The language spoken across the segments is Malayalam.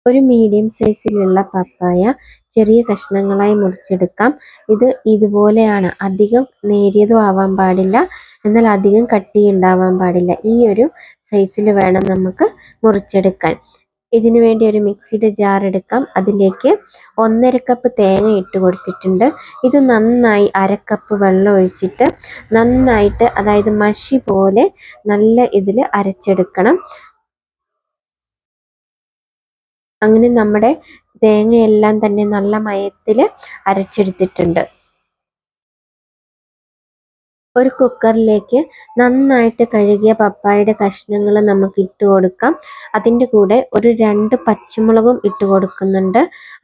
ഒരു മീഡിയം സൈസിലുള്ള പപ്പായ ചെറിയ കഷ്ണങ്ങളായി മുറിച്ചെടുക്കാം. ഇത് ഇതുപോലെയാണ്. അധികം നേരിയതും ആവാൻ പാടില്ല, എന്നാൽ അധികം കട്ടിയുണ്ടാവാൻ പാടില്ല. ഈ ഒരു സൈസിൽ വേണം നമുക്ക് മുറിച്ചെടുക്കാൻ. ഇതിനു വേണ്ടി ഒരു മിക്സിയുടെ ജാർ എടുക്കാം. അതിലേക്ക് 1.5 കപ്പ് തേങ്ങ ഇട്ട് കൊടുത്തിട്ടുണ്ട്. ഇത് നന്നായി 1/2 കപ്പ് വെള്ളം ഒഴിച്ചിട്ട് നന്നായിട്ട്, അതായത് മഷി പോലെ നല്ല ഇതിൽ അരച്ചെടുക്കണം. അങ്ങനെ നമ്മുടെ തേങ്ങയെല്ലാം തന്നെ നല്ല മയത്തിൽ അരച്ചെടുത്തിട്ടുണ്ട്. ഒരു കുക്കറിലേക്ക് നന്നായിട്ട് കഴുകിയ പപ്പായയുടെ കഷ്ണങ്ങൾ നമുക്ക് ഇട്ട് കൊടുക്കാം. അതിൻ്റെ കൂടെ ഒരു 2 പച്ചമുളകും ഇട്ട് കൊടുക്കുന്നുണ്ട്.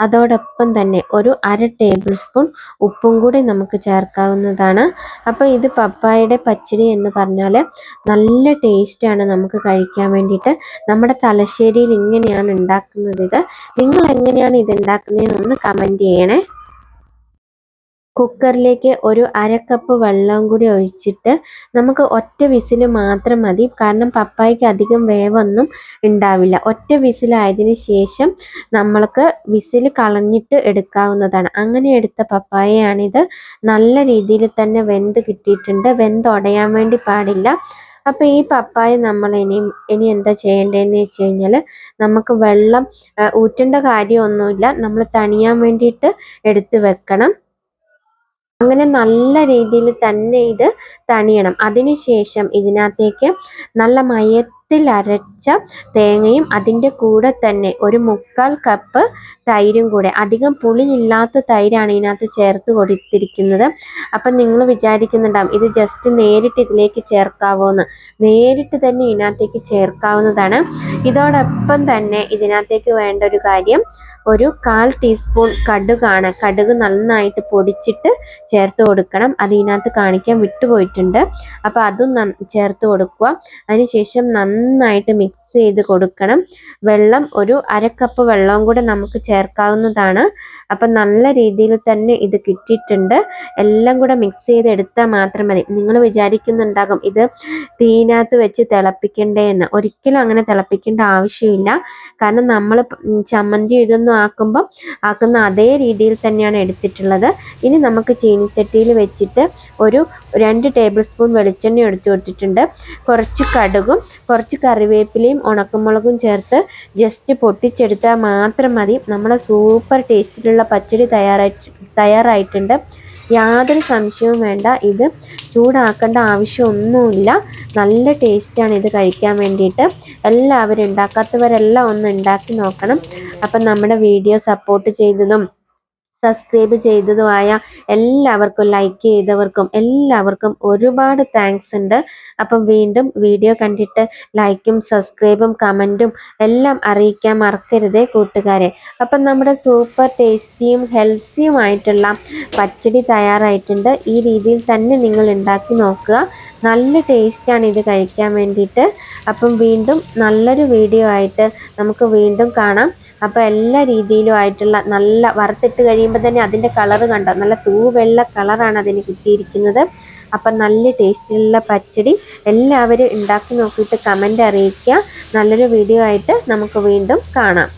അതോടൊപ്പം തന്നെ ഒരു 1/2 ടേബിൾ സ്പൂൺ ഉപ്പും കൂടി നമുക്ക് ചേർക്കാവുന്നതാണ്. അപ്പോൾ ഇത് പപ്പായയുടെ പച്ചടി എന്ന് പറഞ്ഞാൽ നല്ല ടേസ്റ്റാണ് നമുക്ക് കഴിക്കാൻ വേണ്ടിയിട്ട്. നമ്മുടെ തലശ്ശേരിയിൽ ഇങ്ങനെയാണ് ഉണ്ടാക്കുന്നത്. നിങ്ങൾ എങ്ങനെയാണ് ഇത് ഉണ്ടാക്കുന്നതെന്ന് ഒന്ന് കമൻറ്റ് ചെയ്യണേ. കുക്കറിലേക്ക് ഒരു 1/2 കപ്പ് വെള്ളം കൂടി ഒഴിച്ചിട്ട് നമുക്ക് ഒറ്റ വിസിൽ മാത്രം മതി. കാരണം പപ്പായയ്ക്ക് അധികം വേവൊന്നും ഉണ്ടാവില്ല. ഒറ്റ വിസിലായതിന് ശേഷം നമ്മൾക്ക് വിസിൽ കളഞ്ഞിട്ട് എടുക്കാവുന്നതാണ്. അങ്ങനെ എടുത്ത പപ്പായയാണിത്. നല്ല രീതിയിൽ തന്നെ വെന്ത് കിട്ടിയിട്ടുണ്ട്. വെന്തുടയാൻ വേണ്ടി പാടില്ല. അപ്പോൾ ഈ പപ്പായ നമ്മൾ ഇനി എന്താ ചെയ്യേണ്ടതെന്ന് വെച്ച് കഴിഞ്ഞാൽ, നമുക്ക് വെള്ളം ഊറ്റേണ്ട കാര്യമൊന്നുമില്ല. നമ്മൾ തണിയാൻ വേണ്ടിയിട്ട് എടുത്ത് വെക്കണം. അങ്ങനെ നല്ല രീതിയിൽ തന്നെ ഇത് തണിയണം. അതിനുശേഷം ഇതിനകത്തേക്ക് നല്ല മയത്തിൽ അരച്ച തേങ്ങയും അതിൻ്റെ കൂടെ തന്നെ ഒരു 1/4 കപ്പ് തൈരും കൂടെ, അധികം പുളിയില്ലാത്ത തൈരാണ് ഇതിനകത്ത് ചേർത്ത് കൊടുത്തിരിക്കുന്നത്. അപ്പം നിങ്ങൾ വിചാരിക്കുന്നുണ്ടാവും ഇത് ജസ്റ്റ് നേരിട്ട് ഇതിലേക്ക് ചേർക്കാവോന്ന്. നേരിട്ട് തന്നെ ഇതിനകത്തേക്ക് ചേർക്കാവുന്നതാണ്. ഇതോടൊപ്പം തന്നെ ഇതിനകത്തേക്ക് വേണ്ട ഒരു കാര്യം, ഒരു 1/4 ടീസ്പൂൺ കടുകാണ്. കടുക് നന്നായിട്ട് പൊടിച്ചിട്ട് ചേർത്ത് കൊടുക്കണം. അത് ഇതിനകത്ത് കാണിക്കാൻ വിട്ടുപോയിട്ടുണ്ട്. അപ്പോൾ അതും ചേർത്ത് കൊടുക്കുക. അതിനുശേഷം നന്നായിട്ട് മിക്സ് ചെയ്ത് കൊടുക്കണം. വെള്ളം ഒരു 1/2 കപ്പ് വെള്ളവും കൂടെ നമുക്ക് ചേർക്കാവുന്നതാണ്. അപ്പം നല്ല രീതിയിൽ തന്നെ ഇത് കിട്ടിയിട്ടുണ്ട്. എല്ലാം കൂടെ മിക്സ് ചെയ്തെടുത്താൽ മാത്രം മതി. നിങ്ങൾ വിചാരിക്കുന്നുണ്ടാകും ഇത് തീനകത്ത് വെച്ച് തിളപ്പിക്കണ്ടേ എന്ന്. ഒരിക്കലും അങ്ങനെ തിളപ്പിക്കേണ്ട ആവശ്യമില്ല. കാരണം നമ്മൾ ചമ്മന്തി ഇതൊന്നും ആക്കുന്ന അതേ രീതിയിൽ തന്നെയാണ് എടുത്തിട്ടുള്ളത്. ഇനി നമുക്ക് ചീനിച്ചട്ടിയിൽ വെച്ചിട്ട് ഒരു 2 ടേബിൾ സ്പൂൺ വെളിച്ചെണ്ണ എടുത്തു കൊടുത്തിട്ടുണ്ട്. കുറച്ച് കടുകും കുറച്ച് കറിവേപ്പിലയും ഉണക്കമുളകും ചേർത്ത് ജസ്റ്റ് പൊട്ടിച്ചെടുത്താൽ മാത്രം മതി. നമ്മുടെ സൂപ്പർ ടേസ്റ്റിലുള്ള പച്ചടി തയ്യാറായിട്ടുണ്ട്. യാതൊരു സംശയവും വേണ്ട. ഇത് ചൂടാക്കേണ്ട ആവശ്യമൊന്നുമില്ല. നല്ല ടേസ്റ്റാണ് ഇത് കഴിക്കാൻ വേണ്ടിയിട്ട്. എല്ലാവരും, ഉണ്ടാക്കാത്തവരെല്ലാം ഒന്ന് ഉണ്ടാക്കി നോക്കണം. അപ്പം നമ്മുടെ വീഡിയോ സപ്പോർട്ട് ചെയ്തതും സബ്സ്ക്രൈബ് ചെയ്തതുമായ എല്ലാവർക്കും, ലൈക്ക് ചെയ്തവർക്കും എല്ലാവർക്കും ഒരുപാട് താങ്ക്സ് ഉണ്ട്. അപ്പം വീണ്ടും വീഡിയോ കണ്ടിട്ട് ലൈക്കും സബ്സ്ക്രൈബും കമൻറ്റും എല്ലാം അറിയിക്കാൻ മറക്കരുതേ കൂട്ടുകാരെ. അപ്പം നമ്മുടെ സൂപ്പർ ടേസ്റ്റിയും ഹെൽത്തിയുമായിട്ടുള്ള പച്ചടി തയ്യാറായിട്ടുണ്ട്. ഈ രീതിയിൽ തന്നെ നിങ്ങൾ ഉണ്ടാക്കി നോക്കുക. നല്ല ടേസ്റ്റാണ് ഇത് കഴിക്കാൻ വേണ്ടിയിട്ട്. അപ്പം വീണ്ടും നല്ലൊരു വീഡിയോ ആയിട്ട് നമുക്ക് വീണ്ടും കാണാം. അപ്പോൾ എല്ലാ രീതിയിലും ആയിട്ടുള്ള നല്ല വറുത്തിട്ട് കഴിയുമ്പോൾ തന്നെ അതിൻ്റെ കളറ് കണ്ടോ, നല്ല തൂവെള്ള കളറാണ് അതിന് കിട്ടിയിരിക്കുന്നത്. അപ്പം നല്ല ടേസ്റ്റിലുള്ള പച്ചടി എല്ലാവരും ഉണ്ടാക്കി നോക്കിയിട്ട് കമൻറ്റ് അറിയിക്കുക. നല്ലൊരു വീഡിയോ ആയിട്ട് നമുക്ക് വീണ്ടും കാണാം.